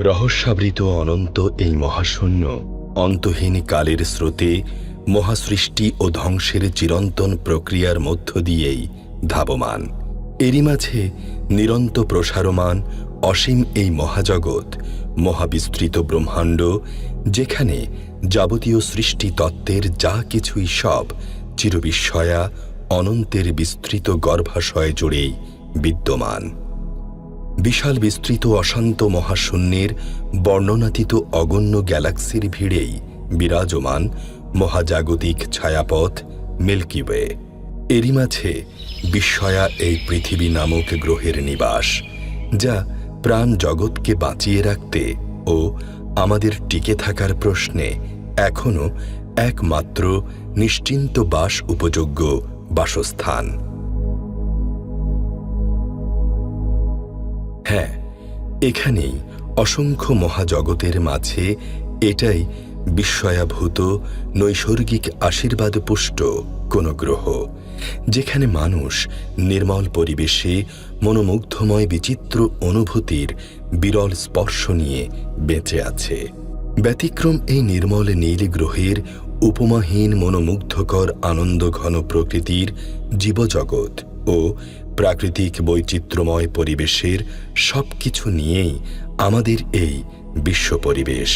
রহস্যাবৃত অনন্ত এই মহাশূন্য অন্তহীন কালের স্রোতে মহাসৃষ্টি ও ধ্বংসের চিরন্তন প্রক্রিয়ার মধ্য দিয়েই ধাবমান। এরই মাঝে নিরন্ত প্রসারমান অসীম এই মহাজগৎ, মহাবিস্তৃত ব্রহ্মাণ্ড, যেখানে যাবতীয় সৃষ্টি তত্ত্বের যা কিছুই সব চিরবিস্ময়া অনন্তের বিস্তৃত গর্ভাশয় জুড়েই বিদ্যমান। বিশাল বিস্তৃত অশান্ত মহাশূন্যের বর্ণনাতীত অগণ্য গ্যালাক্সির ভিড়েই বিরাজমান মহাজাগতিক ছায়াপথ মিল্কি ওয়ে। এরই মাঝে বিস্ময়া এই পৃথিবী নামক গ্রহের নিবাস, যা প্রাণ জগৎকে বাঁচিয়ে রাখতে ও আমাদের টিকে থাকার প্রশ্নে এখনো একমাত্র নিশ্চিন্ত বাস উপযোগ্য বাসস্থান। হ্যাঁ, এখানেই অসংখ্য মহাজগতের মাঝে এটাই বিস্ময়াভূত নৈসর্গিক আশীর্বাদ পুষ্ট কোন গ্রহ, যেখানে মানুষ নির্মল পরিবেশে মনোমুগ্ধময় বিচিত্র অনুভূতির বিরল স্পর্শ নিয়ে বেঁচে আছে। ব্যতিক্রম এই নির্মল নীল গ্রহের উপমাহীন মনোমুগ্ধকর আনন্দঘন প্রকৃতির জীবজগৎ ও প্রাকৃতিক বৈচিত্র্যময় পরিবেশের সবকিছু নিয়েই আমাদের এই বিশ্ব পরিবেশ।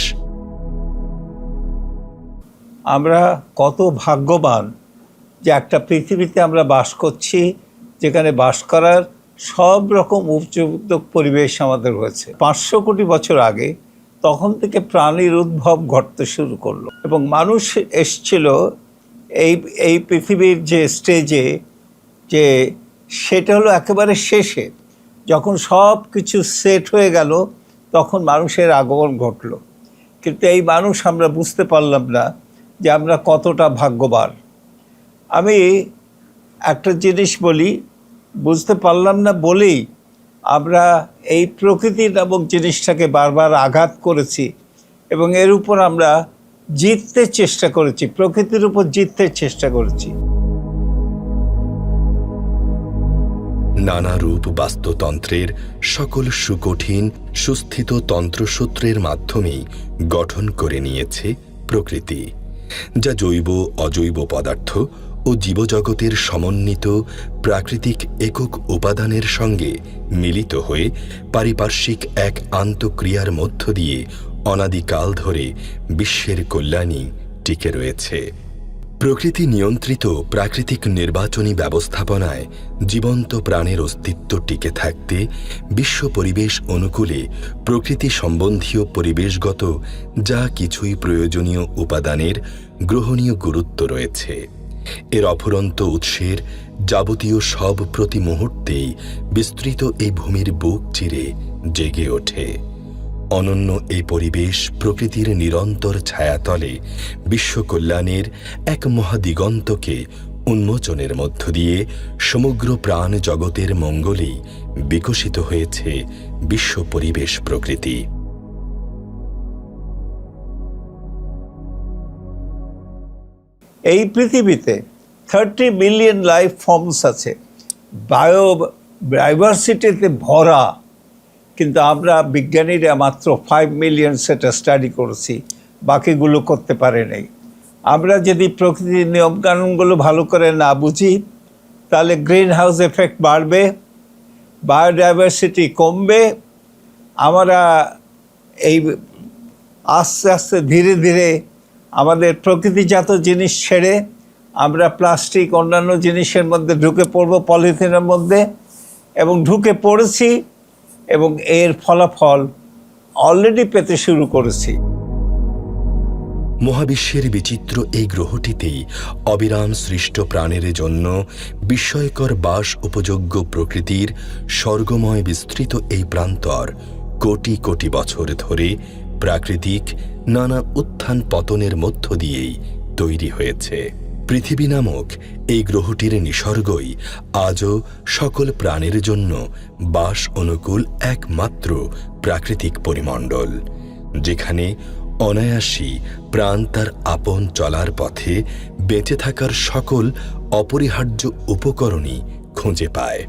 আমরা কত ভাগ্যবান যে একটা পৃথিবীতে আমরা বাস করছি, যেখানে বাস করার সব রকম উপযুক্ত পরিবেশ আমাদের হয়েছে। 500 কোটি বছর আগে তখন থেকে প্রাণীর উদ্ভব ঘটতে শুরু করলো এবং মানুষ এসছিল এই পৃথিবীর যে স্টেজে, যে সেটা হলো একেবারে শেষে, যখন সব কিছু সেট হয়ে গেল তখন মানুষের আগমন ঘটলো। কিন্তু এই মানুষ আমরা বুঝতে পারলাম না যে আমরা কতটা ভাগ্যবান। আমি একটা জিনিস বলি, বুঝতে পারলাম না বলেই আমরা এই প্রকৃতি নামক জিনিসটাকে বারবার আঘাত করেছি এবং এর উপর আমরা জিততে চেষ্টা করেছি, প্রকৃতির উপর জিততে চেষ্টা করেছি। নানা রূপ বাস্তুতন্ত্রের সকল সুকঠিন সুস্থিত তন্ত্রসূত্রের মাধ্যমেই গঠন করে নিয়েছে প্রকৃতি, যা জৈব অজৈব পদার্থ ও জীবজগতের সমন্বিত প্রাকৃতিক একক উপাদানের সঙ্গে মিলিত হয়ে পারিপার্শ্বিক এক আন্তঃক্রিয়ার মধ্য দিয়ে অনাদিকাল ধরে বিশ্বের কল্যাণই টিকে রয়েছে। প্রকৃতি নিয়ন্ত্রিত প্রাকৃতিক নির্বাচনী ব্যবস্থাপনায় জীবন্ত প্রাণের অস্তিত্ব টিকে থাকতে বিশ্ব পরিবেশ অনুকূলে প্রকৃতি সম্বন্ধীয় পরিবেশগত যা কিছুই প্রয়োজনীয় উপাদানের গ্রহণীয় গুরুত্ব রয়েছে। এর অফুরন্ত উৎসের যাবতীয় সব প্রতি মুহূর্তেই বিস্তৃত এই ভূমির বুক চিরে জেগে ওঠে। অনন্য এই পরিবেশ প্রকৃতির নিরন্তর ছায়াতলে বিশ্বকল্যাণের এক মহাদিগন্তকে উন্মোচনের মধ্য দিয়ে সমগ্র প্রাণ জগতের মঙ্গলেই বিকশিত হয়েছে বিশ্ব পরিবেশ প্রকৃতি। এই পৃথিবীতে 30 মিলিয়ন লাইফ ফর্মস আছে, বায়োডাইভার্সিটিতে ভরা, কিন্তু আমরা বিজ্ঞানীরা মাত্র 5 মিলিয়ন সেটা স্টাডি করেছি, বাকিগুলো করতে পারে নাই। আমরা যদি প্রকৃতির নিয়মকানুনগুলো ভালো করে না বুঝি তাহলে গ্রিন হাউস এফেক্ট বাড়বে, বায়োডাইভার্সিটি কমবে। আমরা এই আস্তে আস্তে ধীরে ধীরে আমাদের প্রকৃতিজাত জিনিস ছেড়ে আমরা প্লাস্টিক অন্যান্য জিনিসের মধ্যে ঢুকে পড়ব, পলিথিনের মধ্যে, এবং ঢুকে পড়েছি এবং এর ফলাফল অলরেডি পেতে শুরু করেছি। মহাবিশ্বের বিচিত্র এই গ্রহটিতেই অবিরাম সৃষ্ট প্রাণের জন্য বিস্ময়কর বাস উপযোগ্য প্রকৃতির স্বর্গময় বিস্তৃত এই প্রান্তর কোটি কোটি বছর ধরে প্রাকৃতিক নানা উত্থান পতনের মধ্য দিয়েই তৈরি হয়েছে। পৃথিবী নামক এই গ্রহটির নিসর্গই আজও সকল প্রাণের জন্য বাস অনুকূল একমাত্র প্রাকৃতিক পরিমণ্ডল, যেখানে অনায়াসী প্রাণ তার আপন চলার পথে বেঁচে থাকার সকল অপরিহার্য উপকরণই খুঁজে পায়।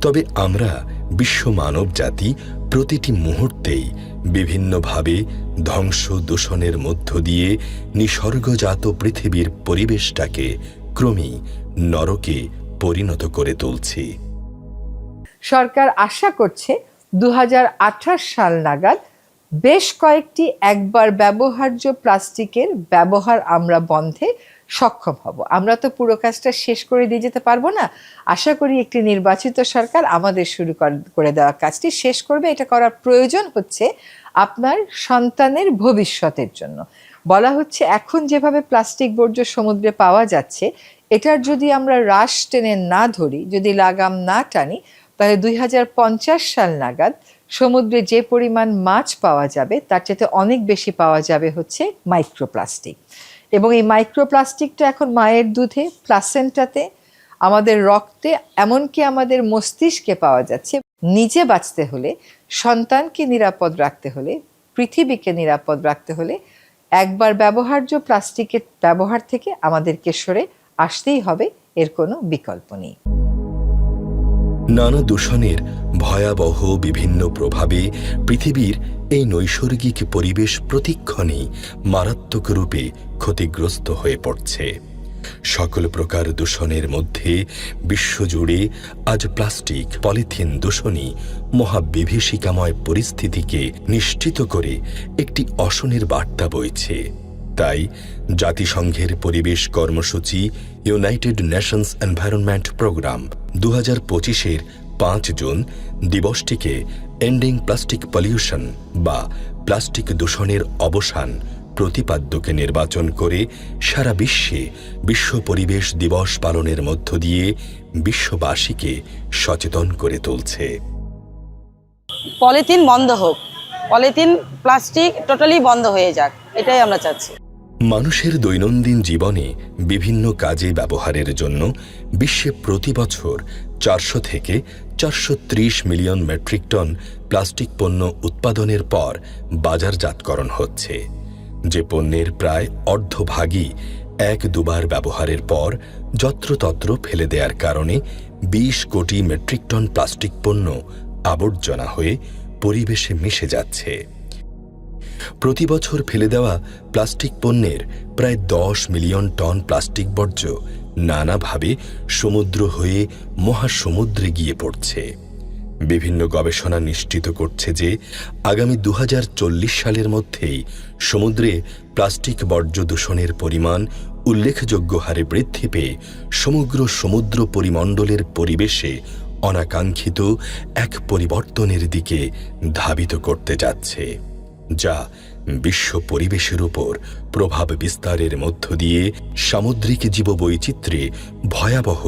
তবে আমরা বিশ্ব মানব জাতি প্রতিটি মুহূর্তেই বিভিন্নভাবে ধ্বংস দূষণের মধ্য দিয়ে নিসর্গজাত পৃথিবীর পরিবেশটাকে ক্রমেই নরকে পরিণত করে তুলছি। সরকার আশা করছে 2028 সাল নাগাদ বেশ কয়েকটি একবার ব্যবহার্য প্লাস্টিকের ব্যবহার আমরা বন্ধে সক্ষম হব। আমরা তো পুরো কাজটা শেষ করে দিয়ে যেতে পারবো না। আশা করি একটি নির্বাচিত সরকার আমাদের শুরু করে দেওয়া কাজটি শেষ করবে। এটা করার প্রয়োজন হচ্ছে আপনার সন্তানের ভবিষ্যতের জন্য। বলা হচ্ছে এখন যেভাবে প্লাস্টিক বর্জ্য সমুদ্রে পাওয়া যাচ্ছে, এটার যদি আমরা রাশ টেনে না ধরি, যদি লাগাম না টানি, তাহলে 2050 সাল নাগাদ সমুদ্রে যে পরিমাণ মাছ পাওয়া যাবে তার চেয়ে অনেক বেশি পাওয়া যাবে হচ্ছে মাইক্রোপ্লাস্টিক। এবং এই মাইক্রোপ্লাস্টিকটা এখন মায়ের দুধে, প্লাসেন্টাতে, আমাদের রক্তে, এমনকি আমাদের মস্তিষ্কে পাওয়া যাচ্ছে। নিজে বাঁচতে হলে, সন্তানকে নিরাপদ রাখতে হলে, পৃথিবীকে নিরাপদ রাখতে হলে একবার ব্যবহার্য প্লাস্টিকের ব্যবহার থেকে আমাদেরকে সরে আসতেই হবে, এর কোনো বিকল্প নেই। নানা দূষণের ভয়াবহ বিভিন্ন প্রভাবে পৃথিবীর এই নৈসর্গিক পরিবেশ প্রতিক্ষণেই মারাত্মক রূপে ক্ষতিগ্রস্ত হয়ে পড়ছে। সকল প্রকার দূষণের মধ্যে বিশ্বজুড়ে আজ প্লাস্টিক, পলিথিন দূষণই মহাবিভীষিকাময় পরিস্থিতিকে নিশ্চিত করে একটি অশনের বার্তা বইছে। তাই জাতিসংঘের পরিবেশ কর্মসূচি ইউনাইটেড নেশনস এনভায়রনমেন্ট প্রোগ্রাম 2025-এর 5 জুন দিবসটিকে এন্ডিং প্লাস্টিক পলিউশন বা প্লাস্টিক দূষণের অবসান প্রতিপাদ্যকে নির্বাচন করে সারা বিশ্বে বিশ্ব পরিবেশ দিবস পালনের মধ্য দিয়ে বিশ্ববাসীকে সচেতন করে তুলছে। পলিথিন বন্ধ হোক, পলিথিন প্লাস্টিক টোটালি বন্ধ হয়ে যাক, এটাই আমরা চাচ্ছি। মানুষের দৈনন্দিন জীবনে বিভিন্ন কাজে ব্যবহারের জন্য বিশ্বে প্রতি বছর 400 থেকে 430 মিলিয়ন মেট্রিক টন প্লাস্টিক পণ্য উৎপাদনের পর বাজারজাতকরণ হচ্ছে, যে পণ্যের প্রায় অর্ধভাগই 1-2বার ব্যবহারের পর যত্রতত্র ফেলে দেওয়ার কারণে 20 কোটি মেট্রিক টন প্লাস্টিক পণ্য আবর্জনা হয়ে পরিবেশে মিশে যাচ্ছে। প্রতি বছর ফেলে দেওয়া প্লাস্টিক পণ্যের প্রায় 10 মিলিয়ন টন প্লাস্টিক বর্জ্য নানাভাবে সমুদ্র হয়ে মহাসমুদ্রে গিয়ে পড়ছে। বিভিন্ন গবেষণা নিশ্চিত করছে যে আগামী 2040 সালের মধ্যেই সমুদ্রে প্লাস্টিক বর্জ্য দূষণের পরিমাণ উল্লেখযোগ্য হারে বৃদ্ধি পেয়ে সমগ্র সমুদ্র পরিমণ্ডলের পরিবেশে অনাকাঙ্ক্ষিত এক পরিবর্তনের দিকে ধাবিত করতে যাচ্ছে, যা বিশ্ব পরিবেশের উপর প্রভাব বিস্তারের মধ্য দিয়ে সামুদ্রিক জীববৈচিত্র্যে ভয়াবহ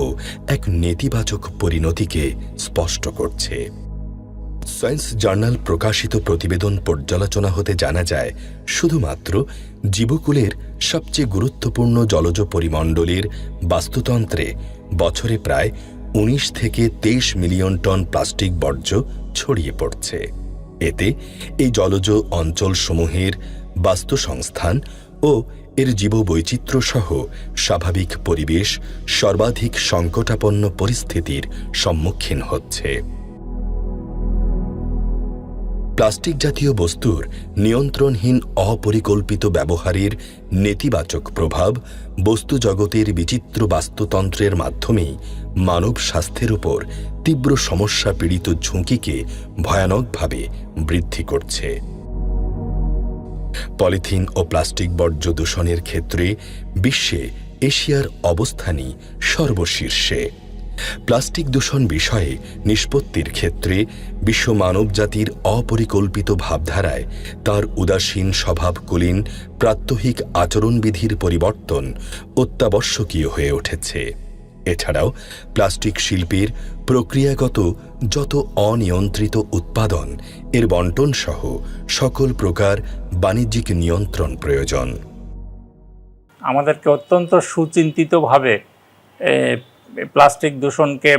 এক নেতিবাচক পরিণতিকে স্পষ্ট করছে। সায়েন্স জার্নাল প্রকাশিত প্রতিবেদন পর্যালোচনা হতে জানা যায়, শুধুমাত্র জীবকুলের সবচেয়ে গুরুত্বপূর্ণ জলজ পরিমণ্ডলের বাস্তুতন্ত্রে বছরে প্রায় 19 থেকে 23 মিলিয়ন টন প্লাস্টিক বর্জ্য ছড়িয়ে পড়ছে। এতে এই জলজ অঞ্চলসমূহের বাস্তুসংস্থান ও এর জীববৈচিত্র্য সহ স্বাভাবিক পরিবেশ সর্বাধিক সংকটাপন্ন পরিস্থিতির সম্মুখীন হচ্ছে। প্লাস্টিক জাতীয় বস্তুর নিয়ন্ত্রণহীন অপরিকল্পিত ব্যবহারের নেতিবাচক প্রভাব বস্তু জগতের বিচিত্র বাস্তুতন্ত্রের মাধ্যমেই মানব স্বাস্থ্যের উপর তীব্র সমস্যা পীড়িত ঝুঁকিকে ভয়ানকভাবে বৃদ্ধি করছে। পলিথিন ও প্লাস্টিক বর্জ্য দূষণের ক্ষেত্রে বিশ্বে এশিয়ার অবস্থানই সর্বশীর্ষে। প্লাস্টিক দূষণ বিষয়ে নিষ্পত্তির ক্ষেত্রে বিশ্ব মানবজাতির অপরিকল্পিত ভাবধারায় তার উদাসীন স্বভাবকুলীন প্রাত্যহিক আচরণবিধির পরিবর্তন অত্যাবশ্যকীয় হয়ে উঠেছে। এছাড়াও প্লাস্টিক শিল্পের প্রক্রিয়াগত যত অনিয়ন্ত্রিত উৎপাদন, এর বণ্টন সহ সকল প্রকার বাণিজ্যিক নিয়ন্ত্রণ প্রয়োজন। আমাদেরকে অত্যন্ত সুচিন্তিতভাবে প্লাস্টিক দূষণকে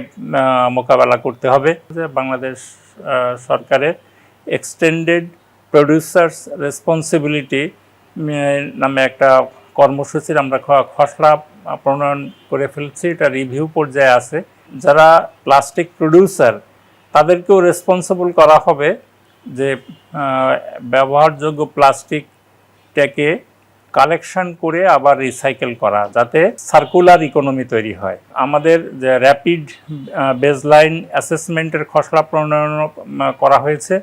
মোকাবেলা করতে হবে। বাংলাদেশ সরকারের এক্সটেন্ডেড প্রডিউসার্স রেসপন্সিবিলিটি নামে একটা কর্মসূচির আমরা খসড়া প্রণয়ন করে ফেলছি। এটা রিভিউ পর্যায়ে আছে। যারা প্লাস্টিক প্রডিউসার তাদেরকেও রেসপন্সিবল করা হবে যে ব্যবহারযোগ্য প্লাস্টিকটাকে কালেকশন করে আবার রিসাইকেল করা, যাতে সার্কুলার ইকোনমি তৈরি হয়। আমাদের যে র্যাপিড বেসলাইন অ্যাসেসমেন্টের খসড়া প্রণয়ন করা হয়েছে।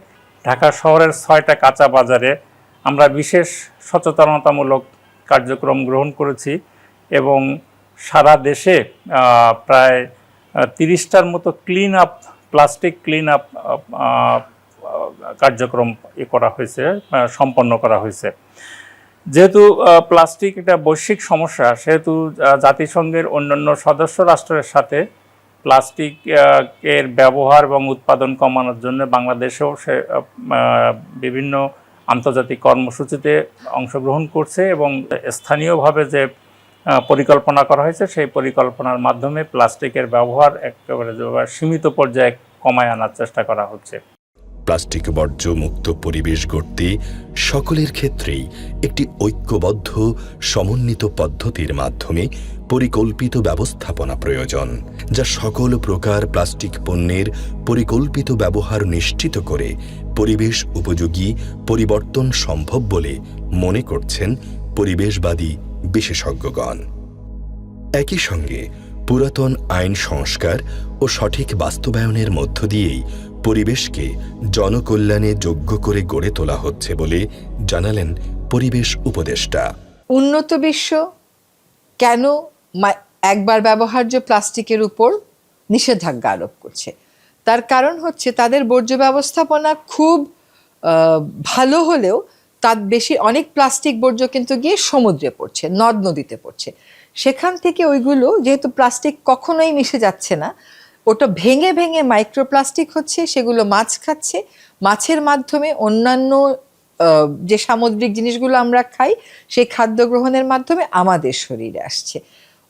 ঢাকা শহরের 6টা কাঁচা বাজারে আমরা বিশেষ সচেতনতামূলক কার্যক্রম গ্রহণ করেছি এবং সারা দেশে প্রায় 30টার মতো প্লাস্টিক ক্লিন আপ কার্যক্রম করা হয়েছে, সম্পন্ন করা হয়েছে। যেহেতু প্লাস্টিক একটা বৈশ্বিক সমস্যা, সেহেতু জাতিসংঘের অন্যান্য সদস্য রাষ্ট্রের সাথে প্লাস্টিকের ব্যবহার এবং উৎপাদন কমানোর জন্য বাংলাদেশেও সে বিভিন্ন আন্তর্জাতিক কর্মসূচিতে অংশগ্রহণ করছে এবং স্থানীয়ভাবে যে পরিকল্পনা করা হয়েছে সেই পরিকল্পনার মাধ্যমে প্লাস্টিকের ব্যবহার একেবারে সীমিত পর্যায়ে কমায় আনার চেষ্টা করা হচ্ছে। প্লাস্টিক বর্জ্য মুক্ত পরিবেশ গড়তে সকলের ক্ষেত্রেই একটি ঐক্যবদ্ধ সমন্বিত পদ্ধতির মাধ্যমে পরিকল্পিত ব্যবস্থাপনা প্রয়োজন, যা সকল প্রকার প্লাস্টিক পণ্যের পরিকল্পিত ব্যবহার নিশ্চিত করে পরিবেশ উপযোগী পরিবর্তন সম্ভব বলে মনে করছেন পরিবেশবাদী বিশেষজ্ঞগণ। একই সঙ্গে পুরাতন আইন সংস্কার ও সঠিক বাস্তবায়নের মধ্য দিয়েই পরিবেশকে জনকল্যাণে যোগ্য করে গড়ে তোলা হচ্ছে বলে জানালেন পরিবেশ উপদেষ্টা। উন্নত বিশ্ব কেন একবার ব্যবহার্য প্লাস্টিকের উপর নিষেধাজ্ঞা আরোপ করছে? তার কারণ হচ্ছে তাদের বর্জ্য ব্যবস্থাপনা খুব ভালো হলেও তার বেশি অনেক প্লাস্টিক বর্জ্য কিন্তু গিয়ে সমুদ্রে পড়ছে, নদ নদীতে পড়ছে। সেখান থেকে ওইগুলো যেহেতু প্লাস্টিক কখনোই মিশে যাচ্ছে না, ওটা ভেঙে ভেঙে মাইক্রোপ্লাস্টিক হচ্ছে, সেগুলো মাছ খাচ্ছে, মাছের মাধ্যমে অন্যান্য যে সামুদ্রিক জিনিসগুলো আমরা খাই সেই খাদ্য গ্রহণের মাধ্যমে আমাদের শরীরে আসছে।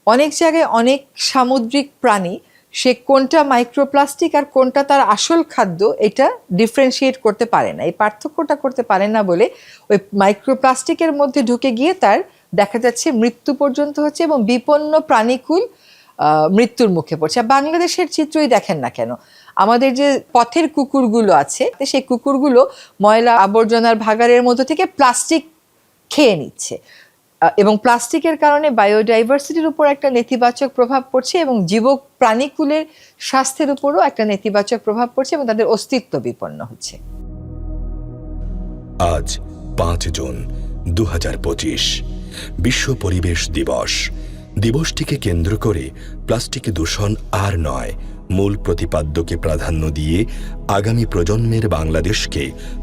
অনেক জায়গায় অনেক সামুদ্রিক প্রাণী সে কোনটা মাইক্রোপ্লাস্টিক আর কোনটা তার আসল খাদ্য এটা ডিফারেন্সিয়েট করতে পারে না, এই পার্থক্যটা করতে পারে না বলে ওই মাইক্রোপ্লাস্টিকের মধ্যে ঢুকে গিয়ে তার দেখা যাচ্ছে মৃত্যু পর্যন্ত হচ্ছে এবং বিপন্ন প্রাণীকুল মৃত্যুর মুখে পড়ছে। বাংলাদেশের চিত্রই দেখেন না কেন, আমাদের যে পথের কুকুরগুলো আছে সেই কুকুরগুলো ময়লা আবর্জনার ভাগাড়ের মধ্য থেকে প্লাস্টিক খেয়ে নিচ্ছে এবং প্লাস্টিকের কারণে বায়োডাইভার্সিটির উপর একটা নেতিবাচক প্রভাব পড়ছে এবং জীব প্রাণীকুলের স্বাস্থ্যের উপরও একটা নেতিবাচক প্রভাব পড়ছে এবং তাদের অস্তিত্ব বিপন্ন হচ্ছে। আজ 5 জুন 2025 বিশ্ব পরিবেশ দিবস। দিবসটিকে কেন্দ্র করে প্লাস্টিক দূষণ আর নয়, মূল প্রতিপাদ্যকে প্রাধান্য দিয়ে আগামী প্রজন্মের বাংলাদেশকে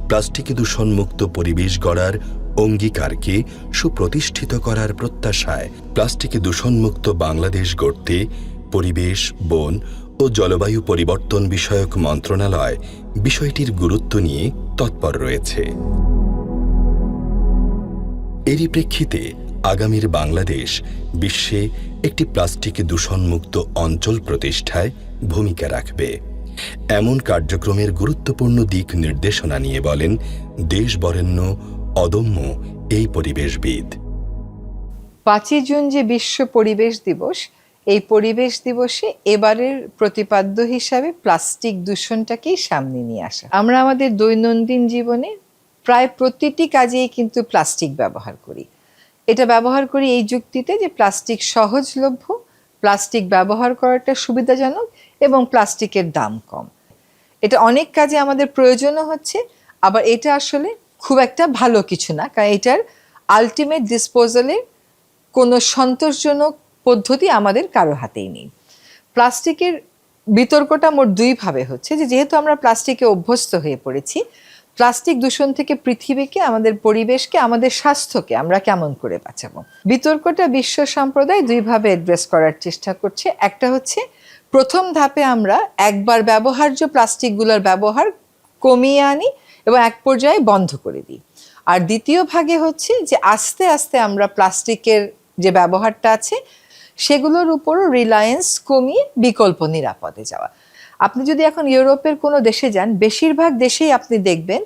প্লাস্টিক দূষণ মুক্ত পরিবেশ গড়ার অঙ্গীকারকে সুপ্রতিষ্ঠিত করার প্রত্যাশায় প্লাস্টিক দূষণমুক্ত বাংলাদেশ গড়তে পরিবেশ, বন ও জলবায়ু পরিবর্তন বিষয়ক মন্ত্রণালয় বিষয়টির গুরুত্ব নিয়ে তৎপর রয়েছে। এরই প্রেক্ষিতে আগামীর বাংলাদেশ বিশ্বে একটি প্লাস্টিক দূষণমুক্ত অঞ্চল প্রতিষ্ঠায় ভূমিকা রাখবে। এমন কার্যক্রমের গুরুত্বপূর্ণ দিক নির্দেশনা নিয়ে বলেন দেশ বরেণ্য অদম্য এই পরিবেশবিদ। 5 জুন যে বিশ্ব পরিবেশ দিবস, এই পরিবেশ দিবসে এবারের প্রতিপাদ্য হিসাবে প্লাস্টিক দূষণটাকেই সামনে নিয়ে আসা। আমরা আমাদের দৈনন্দিন জীবনে প্রায় প্রতিটি কাজেই কিন্তু প্লাস্টিক ব্যবহার করি। এটা ব্যবহার করি এই যুক্তিতে যে প্লাস্টিক সহজলভ্য, প্লাস্টিক ব্যবহার করাটা সুবিধাজনক এবং প্লাস্টিকের দাম কম। এটা অনেক কাজে আমাদের প্রয়োজনও হচ্ছে, আবার এটা আসলে খুব একটা ভালো কিছু না, কারণ এটার আলটিমেট ডিসপোজালের কোনো সন্তোষজনক পদ্ধতি আমাদের কারো হাতেই নেই। প্লাস্টিকের বিতর্কটা মোট 2 ভাবে হচ্ছে যে যেহেতু আমরা প্লাস্টিকে অভ্যস্ত হয়ে পড়েছি, প্লাস্টিক দূষণ থেকে পৃথিবীকে, আমাদের পরিবেশকে, আমাদের স্বাস্থ্যকে আমরা কেমন করে বাঁচাবো। বিতর্কটা বিশ্ব সম্প্রদায় 2 ভাবে অ্যাড্রেস করার চেষ্টা করছে। একটা হচ্ছে প্রথম ধাপে আমরা একবার ব্যবহার্য প্লাস্টিকগুলোর ব্যবহার কমিয়ে আনি এবং এক পর্যায়ে বন্ধ করে দিই। আর দ্বিতীয় ভাগে হচ্ছে যে আস্তে আস্তে আমরা প্লাস্টিকের যে ব্যবহারটা আছে সেগুলোর উপরও রিলায়েন্স কমিয়ে বিকল্প নিরাপদে যাওয়া। আপনি যদি এখন ইউরোপের কোনো দেশে যান, বেশিরভাগ দেশেই আপনি দেখবেন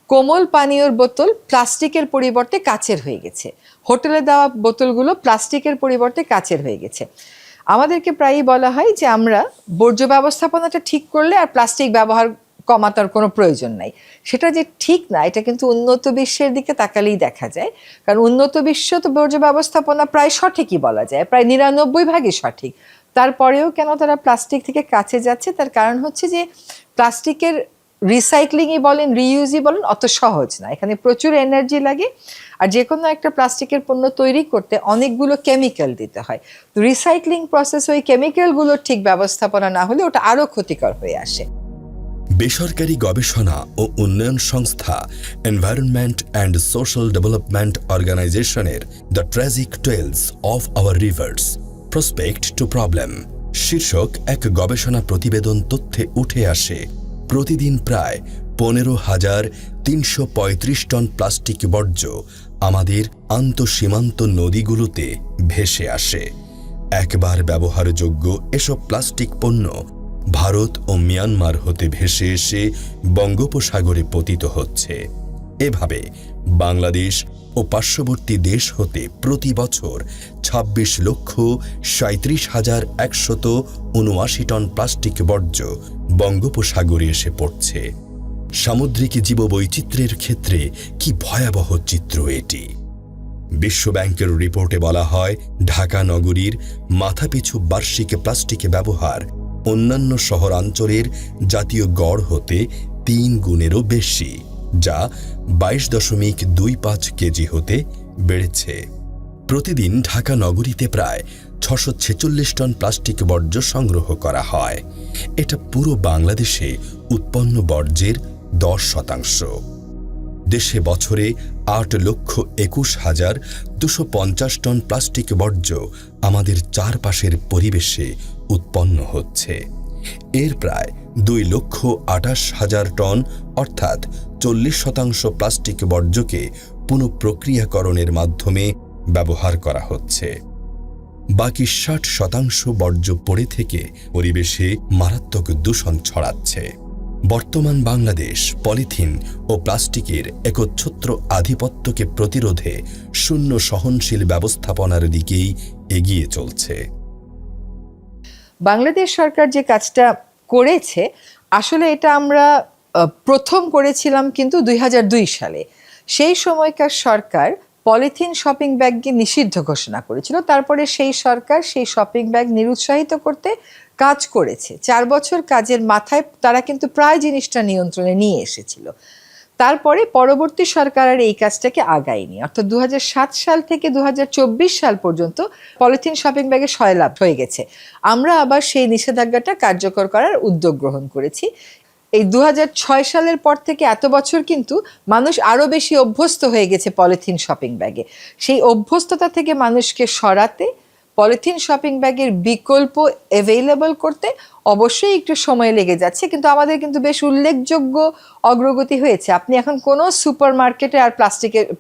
কোমল পানীয়র বোতল প্লাস্টিকের পরিবর্তে কাচের হয়ে গেছে, হোটেলে দেওয়া বোতলগুলো প্লাস্টিকের পরিবর্তে কাচের হয়ে গেছে। আমাদেরকে প্রায়ই বলা হয় যে আমরা বর্জ্য ব্যবস্থাপনাটা ঠিক করলে আর প্লাস্টিক ব্যবহার কমাতার কোনো প্রয়োজন নাই। সেটা যে ঠিক না, এটা কিন্তু উন্নত বিশ্বের দিকে তাকালেই দেখা যায়। কারণ উন্নত বিশ্ব তো বর্জ্য ব্যবস্থাপনা প্রায় সঠিকই বলা যায়, প্রায় 99% সঠিক। তারপরেও কেন তারা প্লাস্টিক থেকে কাছে যাচ্ছে, তার কারণ হচ্ছে যে প্লাস্টিকের রিসাইক্লিংই বলেন, রিইউজই বলেন, অত সহজ না। এখানে প্রচুর এনার্জি লাগে, আর যে কোনো একটা প্লাস্টিকের পণ্য তৈরি করতে অনেকগুলো কেমিক্যাল দিতে হয়। তো রিসাইক্লিং প্রসেস ওই কেমিক্যালগুলোর ঠিক ব্যবস্থাপনা না হলে ওটা আরও ক্ষতিকর হয়ে আসে। বেসরকারি গবেষণা ও উন্নয়ন সংস্থা এনভায়রনমেন্ট অ্যান্ড সোশ্যাল ডেভেলপমেন্ট অর্গানাইজেশনের the tragic tales of our rivers prospect to problem শীর্ষক এক গবেষণা প্রতিবেদন তথ্যে উঠে আসে প্রতিদিন প্রায় 15,335 টন প্লাস্টিক বর্জ্য আমাদের আন্তঃসীমান্ত নদীগুলোতে ভেসে আসে। একবার ব্যবহারযোগ্য এসব প্লাস্টিক পণ্য ভারত ও মিয়ানমার হতে ভেসে এসে বঙ্গোপসাগরে পতিত হচ্ছে। এভাবে বাংলাদেশ ও পার্শ্ববর্তী দেশ হতে প্রতি বছর 26,37,179 টন প্লাস্টিক বর্জ্য বঙ্গোপসাগরে এসে পড়ছে। সামুদ্রিক জীববৈচিত্র্যের ক্ষেত্রে কি ভয়াবহ চিত্র এটি। বিশ্বব্যাংকের রিপোর্টে বলা হয়, ঢাকা নগরীর মাথাপিছু বার্ষিক প্লাস্টিক ব্যবহার অন্যান্য শহরাঞ্চলের জাতীয় গড় হতে 3 গুণেরও বেশি, যা 22.25 কেজি হতে বেড়েছে। প্রতিদিন ঢাকা নগরীতে প্রায় 646 টন প্লাস্টিক বর্জ্য সংগ্রহ করা হয়। এটা পুরো বাংলাদেশে উৎপন্ন বর্জ্যের 10%। দেশে বছরে 8,21,250 টন প্লাস্টিক বর্জ্য আমাদের চারপাশের পরিবেশে উৎপন্ন হচ্ছে। এর প্রায় 2,28,000 টন অর্থাৎ 40% প্লাস্টিক বর্জ্যকে পুনঃপ্রক্রিয়াকরণের মাধ্যমে ব্যবহার করা হচ্ছে। বাকি 60% বর্জ্য পড়ে থেকে পরিবেশে মারাত্মক দূষণ ছড়াচ্ছে। বর্তমান বাংলাদেশ পলিথিন ও প্লাস্টিকের একচ্ছত্র আধিপত্যকে প্রতিরোধে শূন্য সহনশীল ব্যবস্থাপনার দিকেই এগিয়ে চলছে। বাংলাদেশ সরকার যে কাজটা করেছে, আসলে এটা আমরা প্রথম করেছিলাম কিন্তু 2002 সালে। সেই সময়কার সরকার পলিথিন শপিং ব্যাগকে নিষিদ্ধ ঘোষণা করেছিল। তারপরে সেই সরকার সেই শপিং ব্যাগ নিরুৎসাহিত করতে কাজ করেছে। 4 বছর কাজের মাথায় তারা কিন্তু প্রায় জিনিসটা নিয়ন্ত্রণে নিয়ে এসেছিল। তারপরে পরবর্তী সরকার আর এই কাজটাকে আগায়নি। অর্থাৎ 2007 সাল থেকে 2024 সাল পর্যন্ত পলিথিন শপিং ব্যাগে সয়লাভ হয়ে গেছে। আমরা আবার সেই নিষেধাজ্ঞাটা কার্যকর করার উদ্যোগ গ্রহণ করেছি। এই 2006 সালের পর থেকে এত বছর কিন্তু মানুষ আরও বেশি অভ্যস্ত হয়ে গেছে পলিথিন শপিং ব্যাগে। সেই অভ্যস্ততা থেকে মানুষকে সরাতে, পলিথিন শপিং ব্যাগের বিকল্প অ্যাভেলেবল করতে অবশ্যই একটু সময় লেগে যাচ্ছে, কিন্তু আমাদের কিন্তু বেশ উল্লেখযোগ্য অগ্রগতি হয়েছে। আপনি এখন কোনো সুপার মার্কেটে আর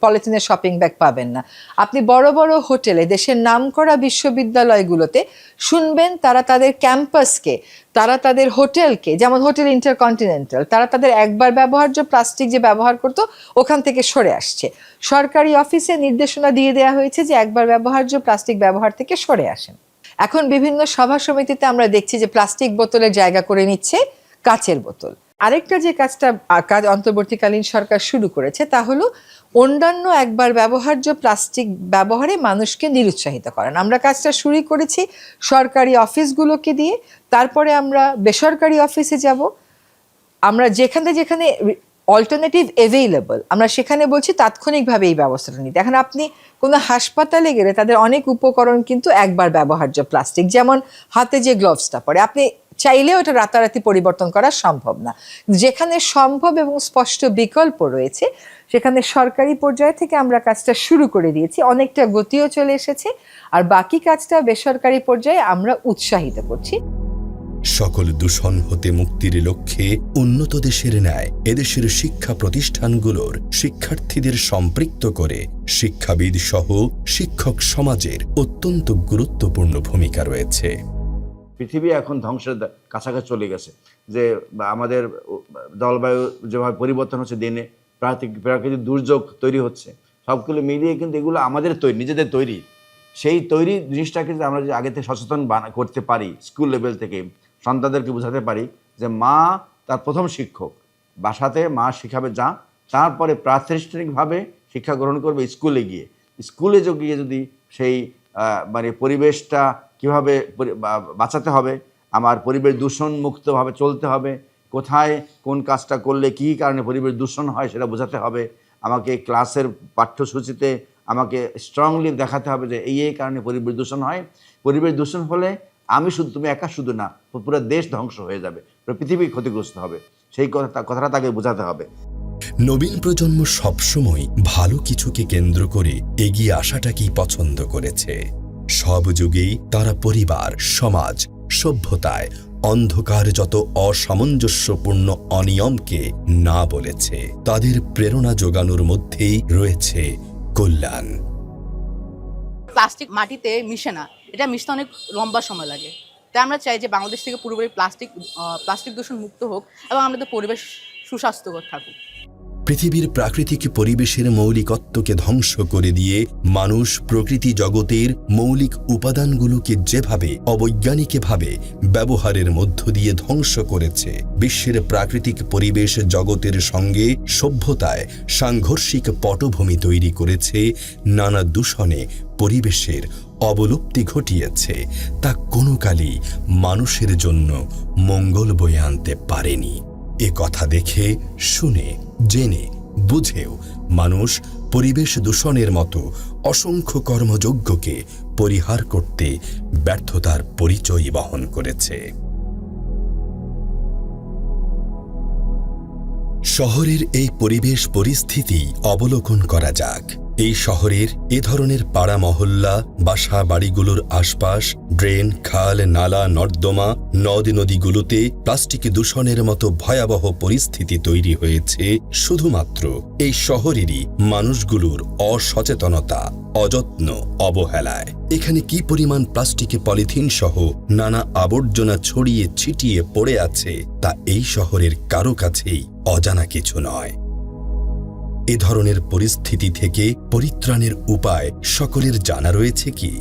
পলিথিনের শপিং ব্যাগ পাবেন না। আপনি বড় বড় হোটেলে, দেশের নামকরা বিশ্ববিদ্যালয়গুলোতে শুনবেন তারা তাদের ক্যাম্পাসকে, তারা তাদের হোটেলকে, যেমন হোটেল ইন্টারকন্টিনেন্টাল, তারা তাদের একবার ব্যবহার্য প্লাস্টিক যে ব্যবহার করতো ওখান থেকে সরে আসছে। সরকারি অফিসে নির্দেশনা দিয়ে দেওয়া হয়েছে যে একবার ব্যবহার্য প্লাস্টিক ব্যবহার থেকে সরে আসেন। এখন বিভিন্ন সভা সমিতিতে আমরা দেখছি যে প্লাস্টিক বোতলের জায়গা করে নিচ্ছে কাচের বোতল। আরেকটা যে কাজ অন্তর্বর্তীকালীন সরকার শুরু করেছে তা হলো অন্যান্য একবার ব্যবহার্য প্লাস্টিক ব্যবহারে মানুষকে নিরুৎসাহিত করেন। আমরা কাজটা শুরু করেছি সরকারি অফিসগুলোকে দিয়ে, তারপরে আমরা বেসরকারি অফিসে যাব। আমরা যেখানে যেখানে অল্টারনেটিভ অ্যাভেলেবল আমরা সেখানে বলছি তাৎক্ষণিকভাবে এই ব্যবস্থাটা নিতে। এখন আপনি কোনো হাসপাতালে গেলে তাদের অনেক উপকরণ কিন্তু একবার ব্যবহার্য প্লাস্টিক, যেমন হাতে যে গ্লোভসটা পরে, আপনি চাইলেও এটা রাতারাতি পরিবর্তন করা সম্ভব না। যেখানে সম্ভব এবং স্পষ্ট বিকল্প রয়েছে সেখানে সরকারি পর্যায় থেকে আমরা কাজটা শুরু করে দিয়েছি, অনেকটা গতিও চলে এসেছে, আর বাকি কাজটা বেসরকারি পর্যায়ে আমরা উৎসাহিত করছি। সকল দূষণ হতে মুক্তির লক্ষ্যে উন্নত দেশের ন্যায় এদেশের শিক্ষা প্রতিষ্ঠানগুলোর শিক্ষার্থীদের সম্পৃক্ত করে শিক্ষাবিদ সহ শিক্ষক সমাজের অত্যন্ত গুরুত্বপূর্ণ ভূমিকা রয়েছে। পৃথিবী এখন ধ্বংসের কাছাকাছি চলে গেছে, যে আমাদের জলবায়ু যেভাবে পরিবর্তন হচ্ছে, দিনে প্রাকৃতিক দুর্যোগ তৈরি হচ্ছে, সবগুলো মিলিয়ে কিন্তু এগুলো আমাদের তৈরি, নিজেদের তৈরি। সেই তৈরি জিনিসটাকে যদি আমরা যদি আগে থেকে সচেতন করতে পারি, স্কুল লেভেল থেকে সন্তানদেরকে বোঝাতে পারি যে মা তার প্রথম শিক্ষক, বাসাতে মা শিখাবে যা, তারপরে প্রাতিষ্ঠানিকভাবে শিক্ষা গ্রহণ করবে স্কুলে গিয়ে। স্কুলে গিয়ে যদি সেই মানে পরিবেশটা কীভাবে বাঁচাতে হবে, আমার পরিবেশ দূষণ মুক্তভাবে চলতে হবে, কোথায় কোন কাজটা করলে কী কারণে পরিবেশ দূষণ হয় সেটা বোঝাতে হবে, আমাকে ক্লাসের পাঠ্যসূচিতে আমাকে স্ট্রংলি দেখাতে হবে যে এই কারণে পরিবেশ দূষণ হয়, পরিবেশ দূষণ হলে আমি শুধু, তুমি একা শুধু না, পুরো দেশ ধ্বংস হয়ে যাবে, পুরো পৃথিবী ক্ষতিগ্রস্ত হবে, সেই কথাটা তাকে বোঝাতে হবে। নবীন প্রজন্ম সবসময় ভালো কিছুকে কেন্দ্র করে এগিয়ে আসাটাকেই পছন্দ করেছে। সব যুগেই তারা পরিবার, সমাজ, সভ্যতায় অন্ধকার যত অসামঞ্জস্যপূর্ণ অনিয়মকে না বলেছে। তাদের প্রেরণা যোগানোর মধ্যেই রয়েছে কল্যাণ। প্লাস্টিক মাটিতে মিশে না, এটা মিশতে অনেক লম্বা সময় লাগে। তাই আমরা চাই যে বাংলাদেশ থেকে পুরোপুরি প্লাস্টিক দূষণ মুক্ত হোক এবং আমাদের পরিবেশ সুস্বাস্থ্যকর থাকুক। পৃথিবীর প্রাকৃতিক পরিবেশের মৌলিকত্বকে ধ্বংস করে দিয়ে মানুষ প্রকৃতি জগতের মৌলিক উপাদানগুলোকে যেভাবে অবৈজ্ঞানিকভাবে ব্যবহারের মধ্য দিয়ে ধ্বংস করেছে, বিশ্বের প্রাকৃতিক পরিবেশ জগতের সঙ্গে সভ্যতায় সাংঘর্ষিক পটভূমি তৈরি করেছে, নানা দূষণে পরিবেশের অবলুপ্তি ঘটিয়েছে, তা কোনো কালই মানুষের জন্য মঙ্গল বয়ে আনতে পারেনি। এ কথা দেখে, শুনে, জেনে, বুঝেও মানুষ পরিবেশ দূষণের মতো অসংখ্য কর্মযজ্ঞকে পরিহার করতে ব্যর্থতার পরিচয় বহন করেছে। শহরের এই পরিবেশ পরিস্থিতি অবলোকন করা যাক। এই শহরের এ ধরনের পাড়া মহল্লা, বাসা বাড়িগুলোর আশপাশ ড্রেন, খাল, নালা, নর্দমা, নদ নদীগুলোতে প্লাস্টিক দূষণের মতো ভয়াবহ পরিস্থিতি তৈরি হয়েছে শুধুমাত্র এই শহরেরই মানুষগুলোর অসচেতনতা, অযত্ন, অবহেলায়। এখানে কি পরিমাণ প্লাস্টিকে পলিথিন সহ নানা আবর্জনা ছড়িয়ে ছিটিয়ে পড়ে আছে তা এই শহরের কারো কাছেই অজানা কিছু নয়। এ ধরনের পরিস্থিতি থেকে পরিত্রাণের উপায় সকলের জানা রয়েছে কি?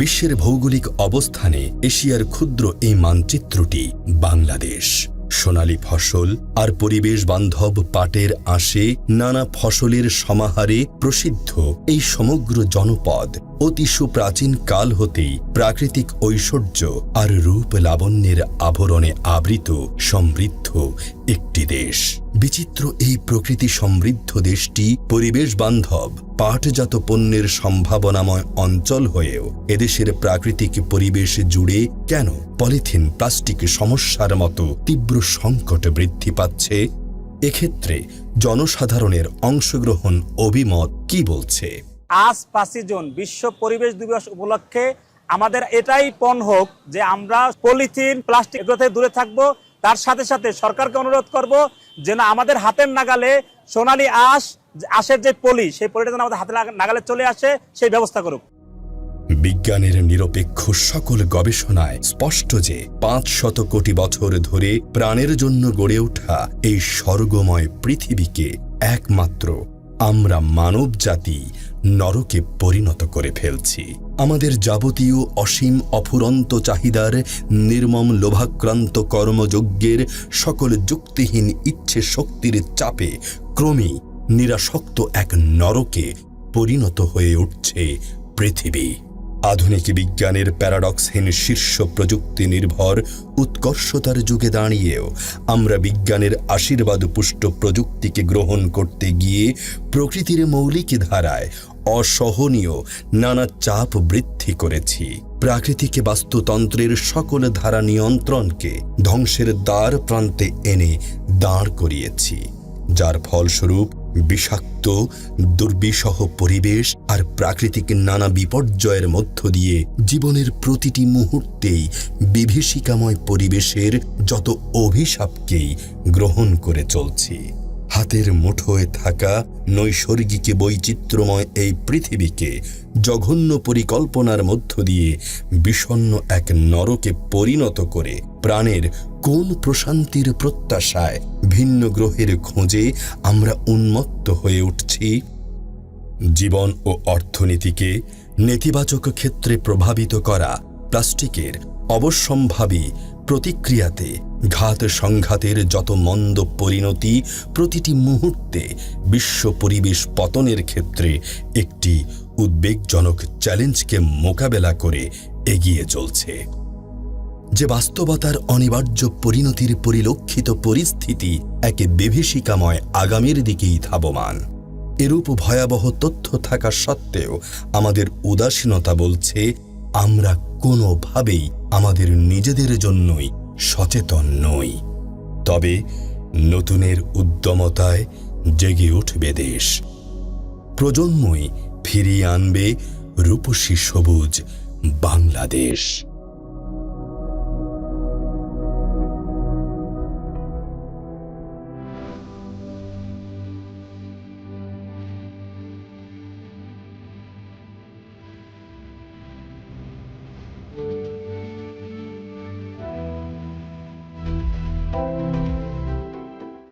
বিশ্বের ভৌগোলিক অবস্থানে এশিয়ার ক্ষুদ্র এই মানচিত্রটি বাংলাদেশ। সোনালী ফসল আর পরিবেশ বান্ধব পাটের আঁশে নানা ফসলের সমাহারে প্রসিদ্ধ এই সমগ্র জনপদ অতি সুপ্রাচীন কাল হতেই প্রাকৃতিক ঐশ্বর্য আর রূপ লাবণ্যের আভরণে আবৃত সমৃদ্ধ একটি দেশ। বিচিত্র এই প্রকৃতি সমৃদ্ধ দেশটি পরিবেশ বান্ধব পাটজাত পণ্যের সম্ভাবনাময় অঞ্চল হয়েও এদেশের প্রাকৃতিক পরিবেশ জুড়ে কেন পলিথিন, প্লাস্টিক সমস্যার মতো তীব্র সংকট বৃদ্ধি পাচ্ছে? এক্ষেত্রে জনসাধারণের অংশগ্রহণ, অভিমত কি বলছে? আজ 5 জুন বিশ্ব পরিবেশ দিবস উপলক্ষে আমাদের এটাই পণ হোক যে আমরা পলিথিন, প্লাস্টিক এগুলো থেকে দূরে থাকবো। তার সাথে সাথে সরকারকে অনুরোধ করব যেন আমাদের হাতের নাগালে সোনালী আঁশের যে পলি, সেই পলিটা যেন আমাদের হাতের নাগালে চলে আসে, সেই ব্যবস্থা করুক। বিজ্ঞানের নিরপেক্ষ সকল গবেষণায় স্পষ্ট যে 500 কোটি বছর ধরে প্রাণের জন্য গড়ে ওঠা এই স্বর্গময় পৃথিবীকে একমাত্র আমরা মানব জাতি নরকে পরিণত করে ফেলছি। আমাদের যাবতীয় অসীম অফুরন্ত চাহিদার, নির্মম লোভাক্রান্ত কর্মযজ্ঞের, সকল যুক্তিহীন ইচ্ছে শক্তির চাপে ক্রমেই নিরাসক্ত এক নরকে পরিণত হয়ে উঠছে পৃথিবী। আধুনিক বিজ্ঞানের প্যারাডক্সহীন শীর্ষ প্রযুক্তি নির্ভর উৎকর্ষতার যুগে দাঁড়িয়েও আমরা বিজ্ঞানের আশীর্বাদ পুষ্ট প্রযুক্তিকে গ্রহণ করতে গিয়ে প্রকৃতির মৌলিক ধারায় অসহনীয় নানা চাপ বৃদ্ধি করেছি। প্রাকৃতিক বাস্তুতন্ত্রের সকল ধারা নিয়ন্ত্রণকে ধ্বংসের দ্বার প্রান্তে এনে দাঁড় করিয়েছি, যার ফলস্বরূপ বিষাক্ত, দুর্বিষহ পরিবেশ আর প্রাকৃতিক নানা বিপর্যয়ের মধ্য দিয়ে জীবনের প্রতিটি মুহূর্তেই বিভীষিকাময় পরিবেশের যত অভিশাপকেই গ্রহণ করে চলছি। হাতের মুঠোয় থাকা নৈসর্গিক বৈচিত্র্যময় এই পৃথিবীকে জঘন্য পরিকল্পনার মধ্য দিয়ে বিষণ্ণ এক নরকে পরিণত করে প্রাণের কোন প্রশান্তির প্রত্যাশায় ভিন্ন গ্রহের খোঁজে আমরা উন্মত্ত হয়ে উঠছি? জীবন ও অর্থনীতিকে নেতিবাচক ক্ষেত্রে প্রভাবিত করা প্লাস্টিকের অবশ্যম্ভাবী প্রতিক্রিয়াতে ঘাত সংঘাতের যত মন্দ পরিণতি প্রতিটি মুহূর্তে বিশ্ব পরিবেশ পতনের ক্ষেত্রে একটি উদ্বেগজনক চ্যালেঞ্জকে মোকাবেলা করে এগিয়ে চলছে। যে বাস্তবতার অনিবার্য পরিণতির পরিলক্ষিত পরিস্থিতি এক বিভীষিকাময় আগামীর দিকেই ধাবমান। এরূপ ভয়াবহ তথ্য থাকা সত্ত্বেও আমাদের উদাসীনতা বলছে আমরা কোনোভাবেই আমাদের নিজেদের জন্যই সচেতন নই। তবে নতুনের উদ্যমতায় জেগে উঠবে দেশ, প্রজন্মই ফিরিয়ে আনবে রূপসী সবুজ বাংলাদেশ।